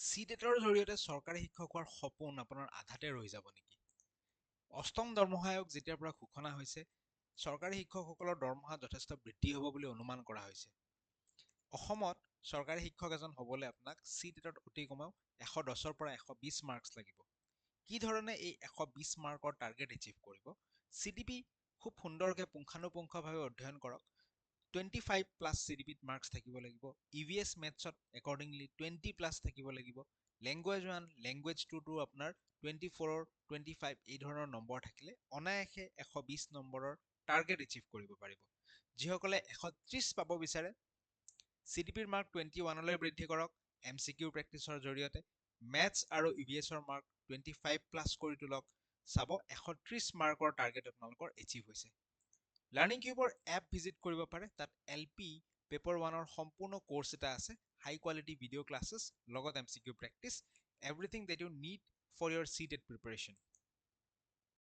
চিটেটৰ জৰিয়তে চৰকাৰী শিক্ষক হোৱাৰ সপোন আপোনাৰ আধাতে ৰৈ যাব নেকি? অষ্টম দৰমহা আয়োগ যেতিয়াৰ পৰা ঘোষণা হৈছে, চৰকাৰী শিক্ষকসকলৰ দৰমহা যথেষ্ট বৃদ্ধি হ'ব বুলি অনুমান কৰা হৈছে। অসমত চৰকাৰী শিক্ষক এজন হ'বলৈ আপোনাক চিটেটত অতি কমেও 110ৰ পৰা 120 মাৰ্কছ লাগিব। কি ধৰণে এই 120 মাৰ্কৰ টাৰ্গেট এচিভ কৰিব? চিডিপি খুব সুন্দৰকৈ পুংখানুপুংখভাৱে অধ্যয়ন কৰক। 25 প্লাছ চিডিপিত মাৰ্কছ থাকিব লাগিব। ইভিএছ মেথছত একৰ্ডিংলি 20 প্লাছ থাকিব লাগিব। লেংগুৱেজ 1, লেংগুৱেজ 2টো আপোনাৰ 24, 25 এই ধৰণৰ নম্বৰ থাকিলে অনায়াসে 120 নম্বৰৰ টাৰ্গেট এচিভ কৰিব পাৰিব। যিসকলে 130 পাব বিচাৰে, চিডিপিৰ মাৰ্ক 21লৈ বৃদ্ধি কৰক MCQ প্ৰেক্টিছৰ জৰিয়তে। মেথছ আৰু ইভিএছৰ মাৰ্ক 25 প্লাছ কৰি তোলক। চাব 130 মাৰ্কৰ টাৰ্গেট আপোনালোকৰ এচিভ হৈছে। লাৰ্ণিং কিউবৰ এপ ভিজিট কৰিব পাৰে। তাত LP পেপাৰ 1ৰ সম্পূৰ্ণ কোৰ্চ এটা আছে। হাই কোৱালিটি ভিডিঅ' ক্লাছেছ লগত MCQ practice, everything that you need for your CTET preparation.